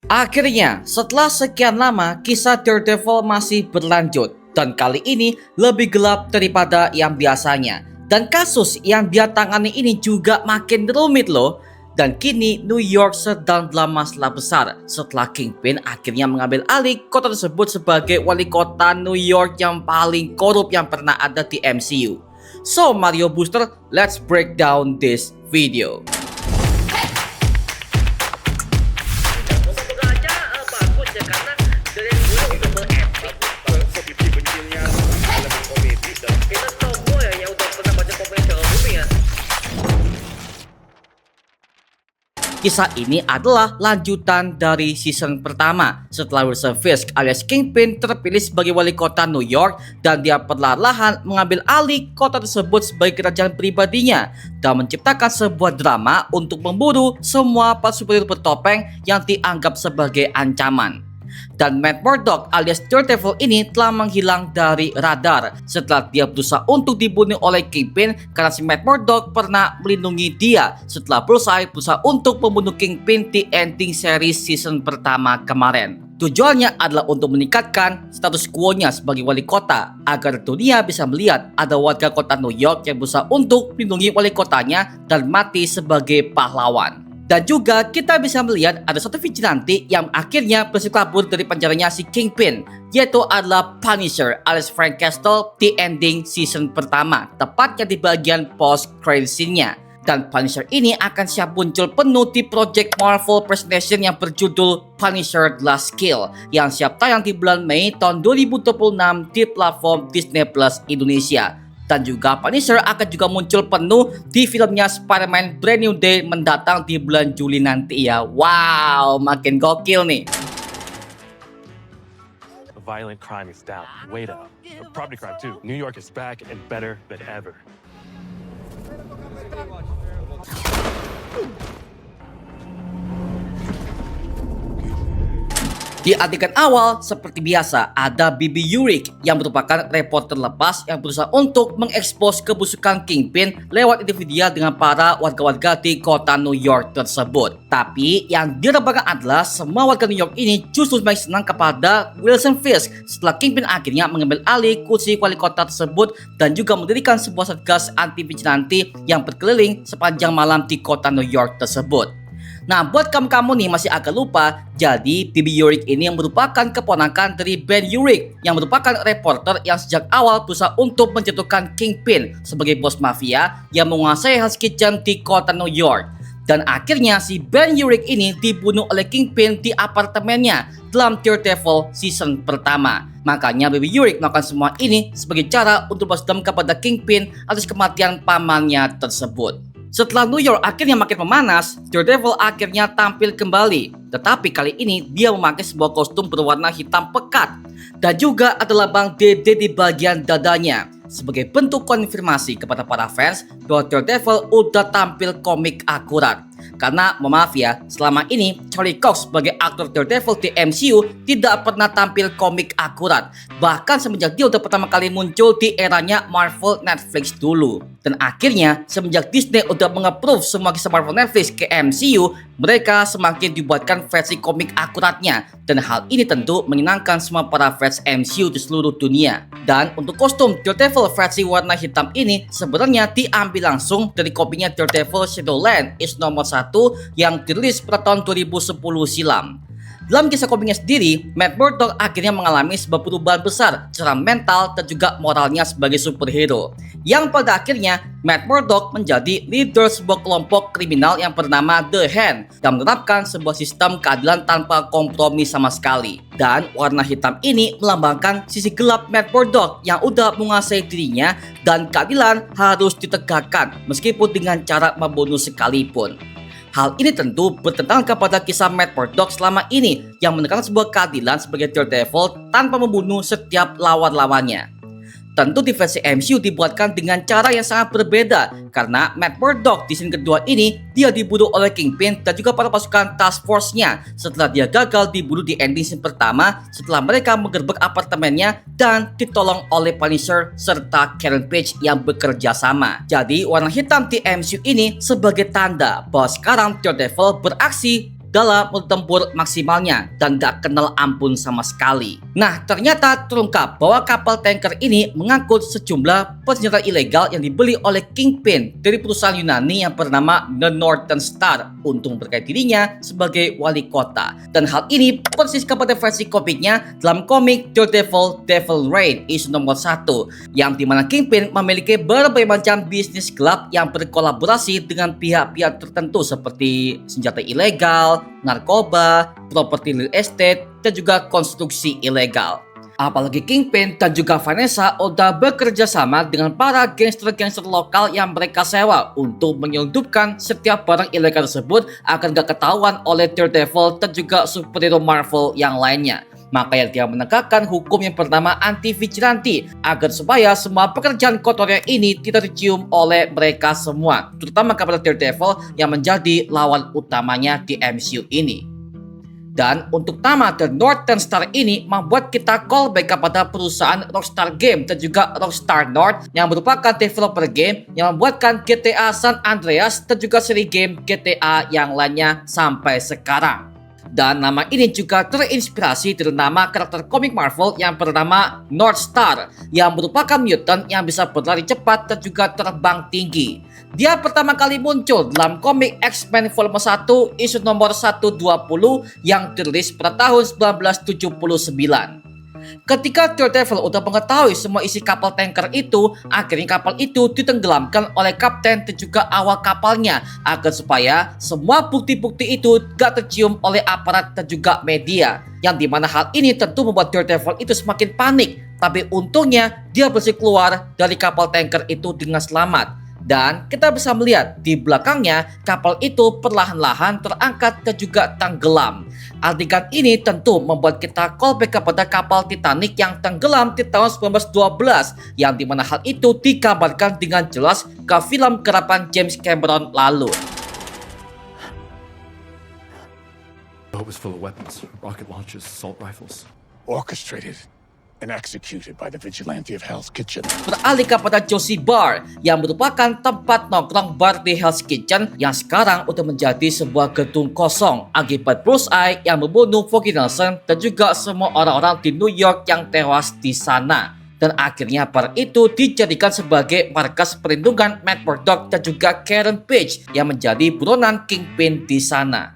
Akhirnya, setelah sekian lama, kisah Daredevil masih berlanjut. Dan kali ini lebih gelap daripada yang biasanya. Dan kasus yang dia tangani ini juga makin rumit loh. Dan kini New York sedang dalam masalah besar setelah Kingpin akhirnya mengambil alih kota tersebut sebagai wali kota New York yang paling korup yang pernah ada di MCU. So Mario Booster, let's break down this video. Kisah ini adalah lanjutan dari season pertama setelah Wilson Fisk alias Kingpin terpilih sebagai wali kota New York dan dia perlahan-lahan mengambil alih kota tersebut sebagai kerajaan pribadinya dan menciptakan sebuah drama untuk memburu semua para superhero bertopeng yang dianggap sebagai ancaman. Dan Matt Murdock alias Daredevil ini telah menghilang dari radar setelah dia berusaha untuk dibunuh oleh Kingpin karena si Matt Murdock pernah melindungi dia setelah berusaha untuk membunuh Kingpin di ending series season pertama kemarin. Tujuannya adalah untuk meningkatkan status quo-nya sebagai wali kota agar dunia bisa melihat ada warga kota New York yang berusaha untuk melindungi wali kotanya dan mati sebagai pahlawan. Dan juga kita bisa melihat ada satu vigilante yang akhirnya berhasil kabur dari penjaranya si Kingpin, yaitu adalah Punisher alias Frank Castle di ending season pertama, tepatnya di bagian post-credit scene-nya. Dan Punisher ini akan siap muncul penuh di project Marvel presentation yang berjudul Punisher The Last Kill yang siap tayang di bulan Mei tahun 2026 di platform Disney Plus Indonesia. Dan juga Punisher akan juga muncul penuh di filmnya Spider-Man Brand New Day mendatang di bulan Juli nanti ya. Wow, makin gokil nih. Violent crime is down, way down. Property crime too. New York is back and better than ever. Di adegan awal, seperti biasa, ada Bibi Yurik yang merupakan reporter lepas yang berusaha untuk mengekspos kebusukan Kingpin lewat interview dia dengan para warga-warga di kota New York tersebut. Tapi yang direbahkan adalah semua warga New York ini justru semakin senang kepada Wilson Fisk setelah Kingpin akhirnya mengambil alih kursi wali kota tersebut dan juga mendirikan sebuah satgas anti vigilante yang berkeliling sepanjang malam di kota New York tersebut. Nah, buat kamu-kamu nih masih agak lupa, jadi Bibi Yurik ini yang merupakan keponakan dari Ben Yurik yang merupakan reporter yang sejak awal berusaha untuk menjatuhkan Kingpin sebagai bos mafia yang menguasai Hell's Kitchen di kota New York. Dan akhirnya si Ben Yurik ini dibunuh oleh Kingpin di apartemennya dalam Daredevil season pertama. Makanya Bibi Yurik melakukan semua ini sebagai cara untuk balas dendam kepada Kingpin atas kematian pamannya tersebut. Setelah New York akhirnya makin memanas, Daredevil akhirnya tampil kembali. Tetapi kali ini dia memakai sebuah kostum berwarna hitam pekat dan juga ada lambang DD di bagian dadanya sebagai bentuk konfirmasi kepada para fans bahwa Daredevil udah tampil komik akurat. Karena maaf ya, selama ini Charlie Cox sebagai aktor Daredevil di MCU tidak pernah tampil komik akurat. Bahkan semenjak dia udah pertama kali muncul di eranya Marvel Netflix dulu. Dan akhirnya semenjak Disney udah meng-approve semua kisah Marvel Netflix ke MCU, mereka semakin dibuatkan versi komik akuratnya. Dan hal ini tentu menyenangkan semua para fans MCU di seluruh dunia. Dan untuk kostum Daredevil versi warna hitam ini sebenarnya diambil langsung dari kopinya Daredevil Shadowland is nomor 1 yang dirilis pada tahun 2010 silam. Dalam kisah komiknya sendiri, Matt Murdock akhirnya mengalami sebuah perubahan besar secara mental dan juga moralnya sebagai superhero. Yang pada akhirnya, Matt Murdock menjadi leader sebuah kelompok kriminal yang bernama The Hand dan menerapkan sebuah sistem keadilan tanpa kompromi sama sekali. Dan warna hitam ini melambangkan sisi gelap Matt Murdock yang udah menguasai dirinya dan keadilan harus ditegakkan meskipun dengan cara membunuh sekalipun. Hal ini tentu bertentangan kepada kisah Matt Murdock selama ini yang menekankan sebuah keadilan sebagai Daredevil tanpa membunuh setiap lawan-lawannya. Tentu di versi MCU dibuatkan dengan cara yang sangat berbeda karena Matt Murdock di scene kedua ini dia dibunuh oleh Kingpin dan juga para pasukan task force-nya setelah dia gagal dibunuh di ending scene pertama setelah mereka menggerbek apartemennya dan ditolong oleh Punisher serta Karen Page yang bekerja sama. Jadi warna hitam di MCU ini sebagai tanda bahwa sekarang Daredevil beraksi dalam tempur maksimalnya dan gak kenal ampun sama sekali. Nah, ternyata terungkap bahwa kapal tanker ini mengangkut sejumlah senjata ilegal yang dibeli oleh Kingpin dari perusahaan Yunani yang bernama The Northern Star untuk berkait dirinya sebagai wali kota. Dan hal ini persis kepada versi komiknya dalam komik Daredevil Devil Reign isu nomor 1, yang dimana Kingpin memiliki berbagai macam bisnis gelap yang berkolaborasi dengan pihak-pihak tertentu seperti senjata ilegal, narkoba, properti real estate, dan juga konstruksi ilegal. Apalagi Kingpin dan juga Vanessa udah bekerja sama dengan para gangster-gangster lokal yang mereka sewa untuk menyelundupkan setiap barang ilegal tersebut agar gak ketahuan oleh Daredevil dan juga superhero Marvel yang lainnya. Makanya dia menegakkan hukum yang bernama anti-vigilante agar supaya semua pekerjaan kotornya ini tidak dicium oleh mereka semua, terutama kepada Daredevil yang menjadi lawan utamanya di MCU ini. Dan untuk nama The Northern Star ini membuat kita callback kepada perusahaan Rockstar Game dan juga Rockstar North yang merupakan developer game yang membuatkan GTA San Andreas dan juga seri game GTA yang lainnya sampai sekarang. Dan nama ini juga terinspirasi dari nama karakter komik Marvel yang bernama North Star yang merupakan mutant yang bisa berlari cepat dan juga terbang tinggi. Dia pertama kali muncul dalam komik X-Men Volume 1 isu nomor 120 yang dirilis pada tahun 1979. Ketika Daredevil udah mengetahui semua isi kapal tanker itu, akhirnya kapal itu ditenggelamkan oleh kapten dan juga awak kapalnya agar supaya semua bukti-bukti itu gak tercium oleh aparat dan juga media. Yang dimana hal ini tentu membuat Daredevil itu semakin panik, tapi untungnya dia berhasil keluar dari kapal tanker itu dengan selamat. Dan kita bisa melihat di belakangnya kapal itu perlahan-lahan terangkat dan juga tenggelam. Adegan ini tentu membuat kita callback kepada kapal Titanic yang tenggelam di tahun 1912 yang dimana hal itu dikabarkan dengan jelas ke film garapan James Cameron lalu. The boat was full of weapons, rocket launchers, assault rifles. Orchestrated and executed by the vigilante of Hell's Kitchen. Beralih kepada Josie Bar yang merupakan tempat nongkrong bar di Hell's Kitchen yang sekarang udah menjadi sebuah gedung kosong akibat Bullseye yang membunuh Foggy Nelson dan juga semua orang-orang di New York yang tewas di sana. Dan akhirnya bar itu dijadikan sebagai markas perlindungan Matt Murdock dan juga Karen Page yang menjadi buronan Kingpin di sana.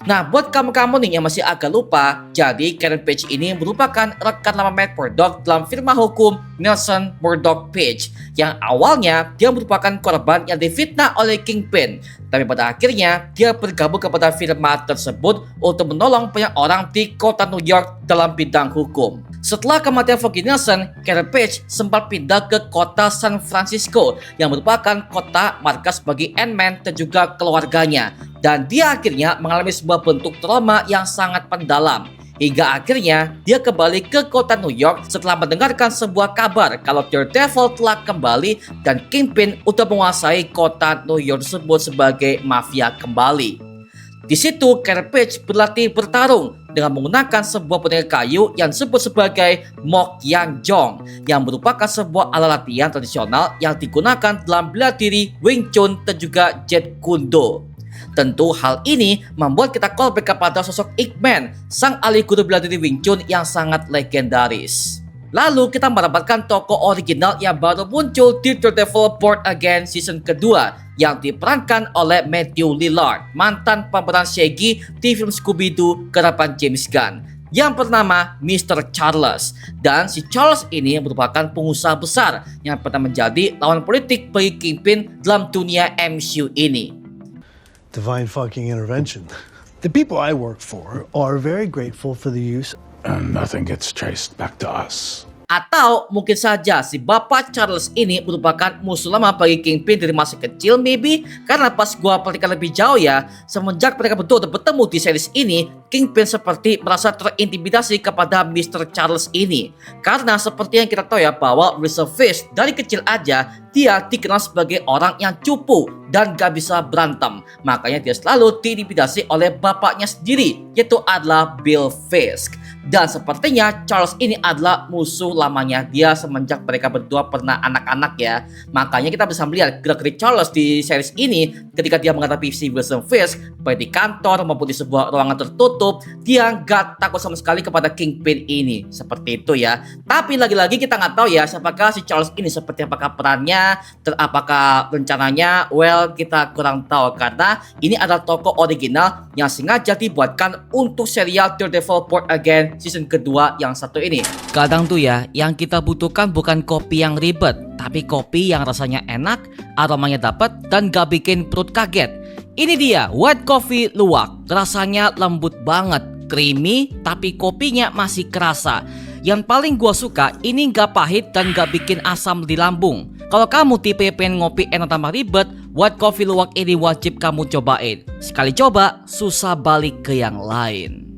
Nah, buat kamu-kamu nih yang masih agak lupa, jadi Karen Page ini merupakan rekan lama Matt Murdock dalam firma hukum Nelson Murdock Page yang awalnya dia merupakan korban yang difitnah oleh Kingpin. Tapi pada akhirnya dia bergabung kepada firma tersebut untuk menolong banyak orang di kota New York dalam bidang hukum. Setelah kematian Foggy Nelson, Karen Page sempat pindah ke kota San Francisco yang merupakan kota markas bagi Ant-Man dan juga keluarganya. Dan dia akhirnya mengalami sebuah bentuk trauma yang sangat mendalam. Hingga akhirnya dia kembali ke kota New York setelah mendengarkan sebuah kabar kalau Daredevil telah kembali dan Kingpin udah menguasai kota New York tersebut sebagai mafia kembali. Di situ Karen Page berlatih bertarung dengan menggunakan sebuah boneka kayu yang disebut sebagai Mok Yang Jong yang merupakan sebuah alat latihan tradisional yang digunakan dalam bela diri Wing Chun dan juga Jeet Kune Do. Tentu hal ini membuat kita callback kepada sosok Ip Man, sang ahli guru bela diri Wing Chun yang sangat legendaris. Lalu kita mendapatkan tokoh original yang baru muncul di Daredevil Born Again season kedua yang diperankan oleh Matthew Lillard, mantan pemeran Shaggy di film Scooby-Doo garapan James Gunn, yang bernama Mr. Charles. Dan si Charles ini merupakan pengusaha besar yang pernah menjadi lawan politik bagi Kingpin dalam dunia MCU ini. Divine fucking intervention. The people I work for are very grateful for the use. And nothing gets traced back to us. Atau mungkin saja si Bapak Charles ini merupakan musuh lama bagi Kingpin dari masa kecil maybe. Karena pas gua perhatikan lebih jauh ya, semenjak mereka berdua bertemu di series ini, Kingpin seperti merasa terintimidasi kepada Mr. Charles ini. Karena seperti yang kita tahu ya bahwa Razor Fist dari kecil aja dia dikenal sebagai orang yang cupu dan gak bisa berantem. Makanya dia selalu diintimidasi oleh bapaknya sendiri, yaitu adalah Bill Fisk. Dan sepertinya Charles ini adalah musuh lamanya dia semenjak mereka berdua pernah anak-anak ya. Makanya kita bisa melihat gerak-gerik Charles di series ini ketika dia menghadapi si Wilson Fisk, baik di kantor maupun di sebuah ruangan tertutup, dia nggak takut sama sekali kepada Kingpin ini. Seperti itu ya. Tapi lagi-lagi kita nggak tahu ya siapakah si Charles ini, seperti apakah perannya, apakah rencananya. Well, kita kurang tahu karena ini adalah tokoh original yang sengaja dibuatkan untuk serial Daredevil Born Again season kedua yang satu ini. Kadang tuh ya, yang kita butuhkan bukan kopi yang ribet, tapi kopi yang rasanya enak, aromanya dapat, dan gak bikin perut kaget. Ini dia, White Coffee Luwak. Rasanya lembut banget, creamy, tapi kopinya masih kerasa. Yang paling gua suka, ini gak pahit dan gak bikin asam di lambung. Kalau kamu tipe pengen ngopi enak tambah ribet, White Coffee Luwak ini wajib kamu cobain. Sekali coba, susah balik ke yang lain.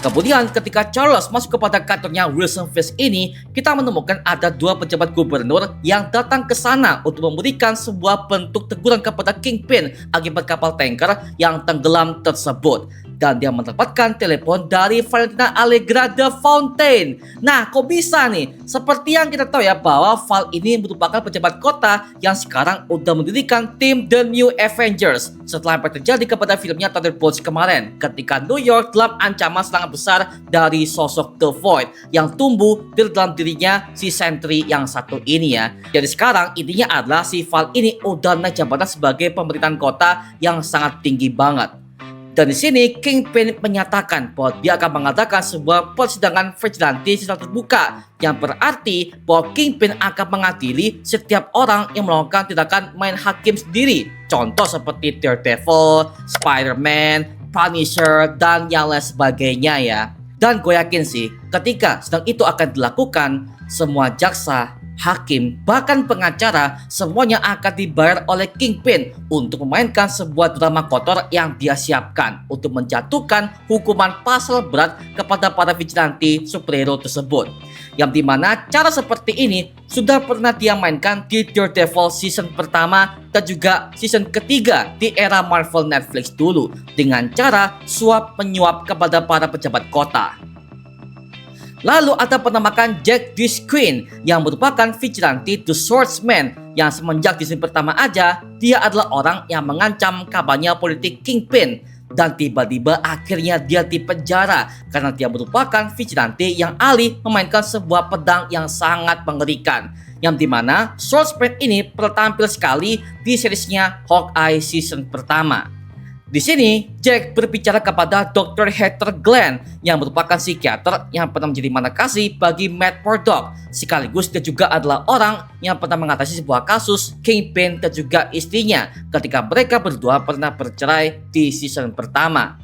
Kemudian ketika Charles masuk kepada kantornya Wilson Fisk ini, kita menemukan ada dua pejabat gubernur yang datang ke sana untuk memberikan sebuah bentuk teguran kepada Kingpin akibat kapal tanker yang tenggelam tersebut. Dan dia mendapatkan telepon dari Valentina Allegra de Fontaine. Nah, kok bisa nih? Seperti yang kita tahu ya bahwa Val ini merupakan pejabat kota yang sekarang udah mendirikan tim The New Avengers setelah apa yang terjadi kepada filmnya Thunderbolts kemarin, ketika New York dalam ancaman sangat besar dari sosok The Void yang tumbuh di dalam dirinya si Sentry yang satu ini ya. Jadi sekarang intinya adalah si Val ini udah naik jabatan sebagai pemerintahan kota yang sangat tinggi banget. Dan di sini Kingpin menyatakan bahwa dia akan mengadakan sebuah persidangan vigilante secara terbuka, yang berarti bahwa Kingpin akan mengadili setiap orang yang melakukan tindakan main hakim sendiri. Contoh seperti Daredevil, Spider-Man, Punisher, dan yang lain sebagainya ya. Dan gue yakin sih ketika sedang itu akan dilakukan, semua jaksa, hakim, bahkan pengacara semuanya akan dibayar oleh Kingpin untuk memainkan sebuah drama kotor yang dia siapkan untuk menjatuhkan hukuman pasal berat kepada para vigilante superhero tersebut, yang dimana cara seperti ini sudah pernah dia mainkan di Daredevil season pertama dan juga season ketiga di era Marvel Netflix dulu dengan cara suap menyuap kepada para pejabat kota. Lalu ada penampakan Jack Disqueen yang merupakan vigilante The Swordsman yang semenjak di season pertama aja dia adalah orang yang mengancam kabarnya politik Kingpin, dan tiba-tiba akhirnya dia dipenjara karena dia merupakan vigilante yang ahli memainkan sebuah pedang yang sangat mengerikan, yang dimana Swordsman ini pernah tampil sekali di seriesnya Hawkeye season pertama. Di sini, Jack berbicara kepada Dr. Heather Glenn yang merupakan psikiater yang pernah menjadi mata kasih bagi Matt Murdock. Sekaligus dia juga adalah orang yang pernah mengatasi sebuah kasus Kingpin dan juga istrinya ketika mereka berdua pernah bercerai di season pertama.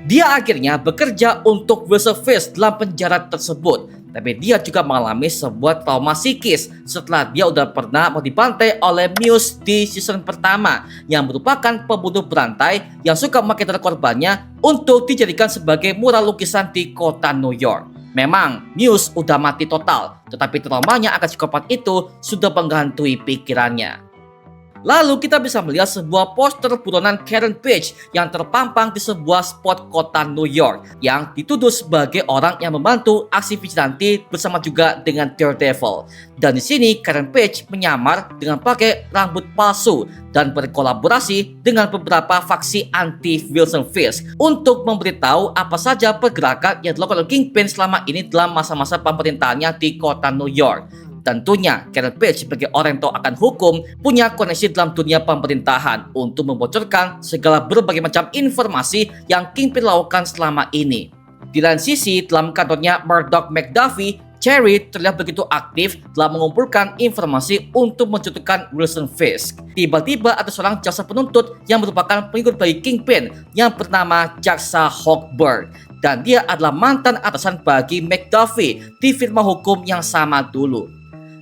Dia akhirnya bekerja untuk Wilson Fisk dalam penjara tersebut. Tapi dia juga mengalami sebuah trauma psikis setelah dia udah pernah mau dibantai oleh Muse di season pertama, yang merupakan pembunuh berantai yang suka memakai darah korbannya untuk dijadikan sebagai mural lukisan di kota New York. Memang Muse udah mati total, tetapi traumanya akan psikopat itu sudah menghantui pikirannya. Lalu kita bisa melihat sebuah poster buronan Karen Page yang terpampang di sebuah spot kota New York yang dituduh sebagai orang yang membantu aksi vigilante bersama juga dengan Daredevil. Dan di sini Karen Page menyamar dengan pakai rambut palsu dan berkolaborasi dengan beberapa faksi anti Wilson Fisk untuk memberitahu apa saja pergerakan yang dilakukan oleh Kingpin selama ini dalam masa-masa pemerintahannya di kota New York. Tentunya Karen Page sebagai orang yang tahu akan hukum punya koneksi dalam dunia pemerintahan untuk membocorkan segala berbagai macam informasi yang Kingpin lakukan selama ini. Di lain sisi, dalam kantornya Murdock McDuffie, Cherry terlihat begitu aktif dalam mengumpulkan informasi untuk menjatuhkan Wilson Fisk. Tiba-tiba ada seorang jaksa penuntut yang merupakan pengikut bagi Kingpin yang bernama Jaksa Hawkbird, dan dia adalah mantan atasan bagi McDuffie di firma hukum yang sama dulu.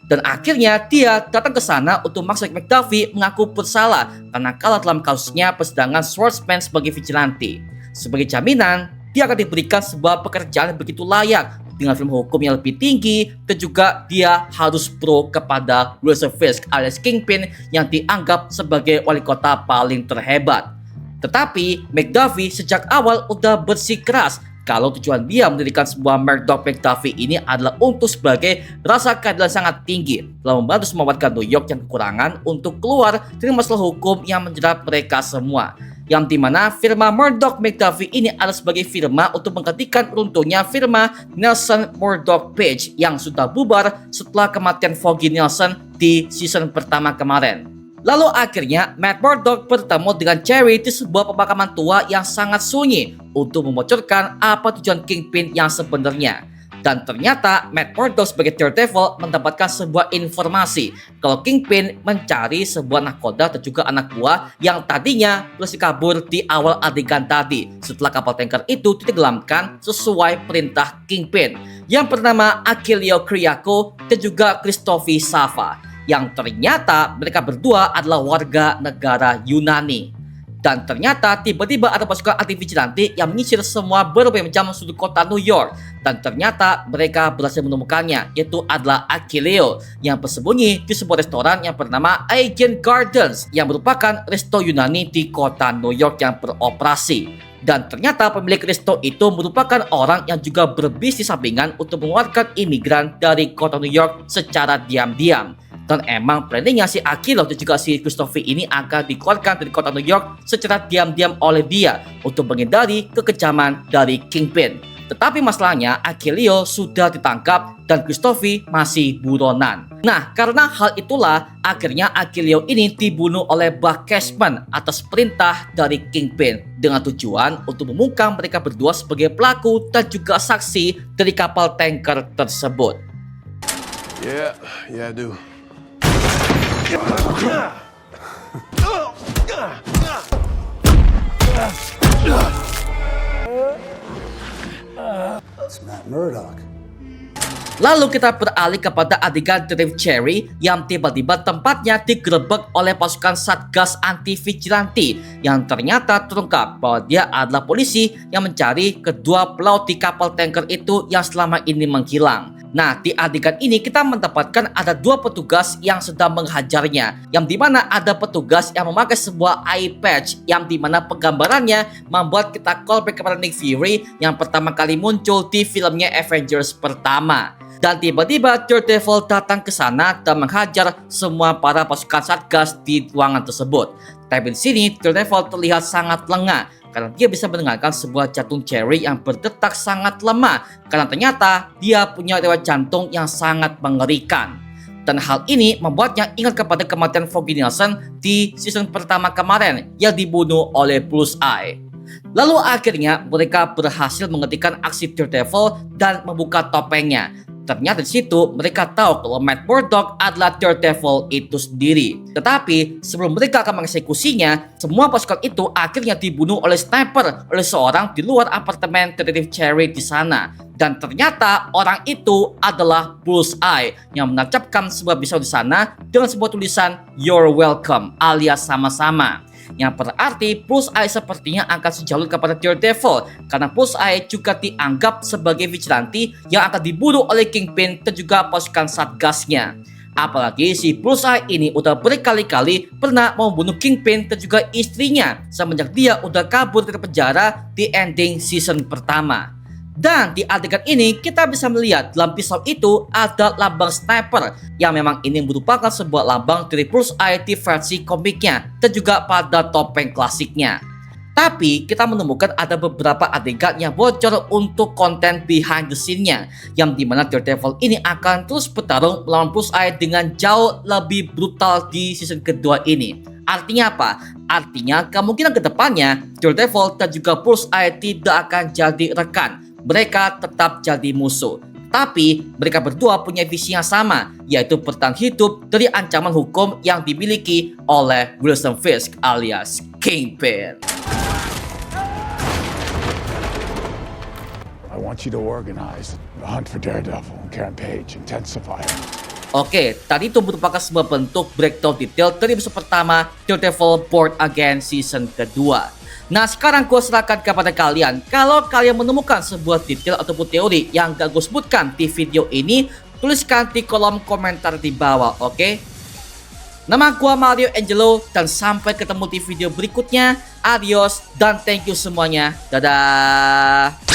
Dan akhirnya dia datang ke sana untuk memaksa McDuffie mengaku bersalah karena kalah dalam kasusnya persidangan Swordsman sebagai vigilante. Sebagai jaminan, dia akan diberikan sebuah pekerjaan yang begitu layak dengan film hukum yang lebih tinggi, dan juga dia harus pro kepada Wilson Fisk alias Kingpin yang dianggap sebagai wali kota paling terhebat. Tetapi McDuffie sejak awal udah bersikeras kalau tujuan dia mendirikan sebuah Murdoch McDuffie ini adalah untuk sebagai rasa keadilan sangat tinggi dalam membantu semua warga New York yang kekurangan untuk keluar dari masalah hukum yang menjerat mereka semua. Yang dimana firma Murdoch McDuffie ini adalah sebagai firma untuk menggantikan runtuhnya firma Nelson Murdoch Page yang sudah bubar setelah kematian Foggy Nelson di season pertama kemarin. Lalu akhirnya Matt Murdock bertemu dengan Cherry di sebuah pemakaman tua yang sangat sunyi untuk membocorkan apa tujuan Kingpin yang sebenarnya. Dan ternyata Matt Murdock sebagai Daredevil mendapatkan sebuah informasi kalau Kingpin mencari sebuah nahkoda dan juga anak buah yang tadinya berhasil kabur di awal adegan tadi setelah kapal tanker itu ditenggelamkan sesuai perintah Kingpin yang bernama Achilleo Kyriakou dan juga Christophe Sava, yang ternyata mereka berdua adalah warga negara Yunani. Dan ternyata tiba-tiba ada pasukan anti vigilante yang menyisir semua berbagai macam sudut kota New York. Dan ternyata mereka berhasil menemukannya, yaitu adalah Achilleo yang bersembunyi di sebuah restoran yang bernama Aegean Gardens yang merupakan resto Yunani di kota New York yang beroperasi. Dan ternyata pemilik resto itu merupakan orang yang juga berbisnis sampingan untuk mengeluarkan imigran dari kota New York secara diam-diam. Dan emang planningnya si Achilleo dan juga si Christophe ini akan dikeluarkan dari kota New York secara diam-diam oleh dia untuk menghindari kekejaman dari Kingpin. Tetapi masalahnya Achilleo sudah ditangkap dan Christophe masih buronan. Nah, karena hal itulah akhirnya Achilleo ini dibunuh oleh Buck Cashman atas perintah dari Kingpin dengan tujuan untuk membungkam mereka berdua sebagai pelaku dan juga saksi dari kapal tanker tersebut. Yeah, I do. It's Matt Murdock. Lalu kita beralih kepada adegan Drive Cherry yang tiba-tiba tempatnya digerebek oleh pasukan Satgas Anti Vigilante yang ternyata terungkap bahwa dia adalah polisi yang mencari kedua pelaut di kapal tanker itu yang selama ini menghilang. Nah, di adegan ini kita mendapatkan ada dua petugas yang sedang menghajarnya, yang dimana ada petugas yang memakai sebuah eye patch yang dimana penggambarannya membuat kita callback kepada Nick Fury yang pertama kali muncul di filmnya Avengers pertama. Dan tiba-tiba Daredevil datang ke sana dan menghajar semua para pasukan Satgas di ruangan tersebut. Tapi di sini Daredevil terlihat sangat lengah karena dia bisa mendengarkan sebuah jantung Cherry yang berdetak sangat lemah karena ternyata dia punya riwayat jantung yang sangat mengerikan. Dan hal ini membuatnya ingat kepada kematian Foggy Nelson di season pertama kemarin yang dibunuh oleh Bullseye. Lalu akhirnya mereka berhasil menghentikan aksi Daredevil dan membuka topengnya. Ternyata di situ mereka tahu kalau Matt Murdock adalah Daredevil itu sendiri. Tetapi sebelum mereka akan mengeksekusinya, semua pasukan itu akhirnya dibunuh oleh sniper oleh seorang di luar apartemen detektif Cherry di sana. Dan ternyata orang itu adalah Bullseye yang menancapkan sebuah pisau di sana dengan sebuah tulisan "You're welcome" alias sama-sama. Yang berarti Bullseye sepertinya akan sejalur kepada Daredevil karena Bullseye juga dianggap sebagai vigilante yang akan dibunuh oleh Kingpin dan juga pasukan Satgasnya. Apalagi si Bullseye ini udah berkali-kali pernah membunuh Kingpin dan juga istrinya semenjak dia udah kabur dari penjara di ending season pertama. Dan di adegan ini kita bisa melihat dalam pisau itu ada lambang sniper yang memang ini merupakan sebuah lambang dari Bullseye di versi komiknya dan juga pada topeng klasiknya. Tapi kita menemukan ada beberapa adegan yang bocor untuk konten behind the scene-nya yang dimana Daredevil ini akan terus bertarung melawan Bullseye dengan jauh lebih brutal di season kedua ini. Artinya apa? Artinya kemungkinan kedepannya Daredevil dan juga Bullseye tidak akan jadi rekan. Mereka tetap jadi musuh. Tapi mereka berdua punya visi yang sama, yaitu bertahan hidup dari ancaman hukum yang dimiliki oleh Wilson Fisk alias Kingpin. I want you to organize the hunt for Daredevil and Karen Page, intensify it. Oke, tadi itu merupakan sebuah bentuk breakdown detail dari episode pertama Daredevil Born Again season kedua. Nah, sekarang gue serahkan kepada kalian. Kalau kalian menemukan sebuah detail ataupun teori yang gak gue sebutkan di video ini, tuliskan di kolom komentar di bawah, oke? Nama gua Mario Angelo dan sampai ketemu di video berikutnya. Adios dan thank you semuanya. Dadah.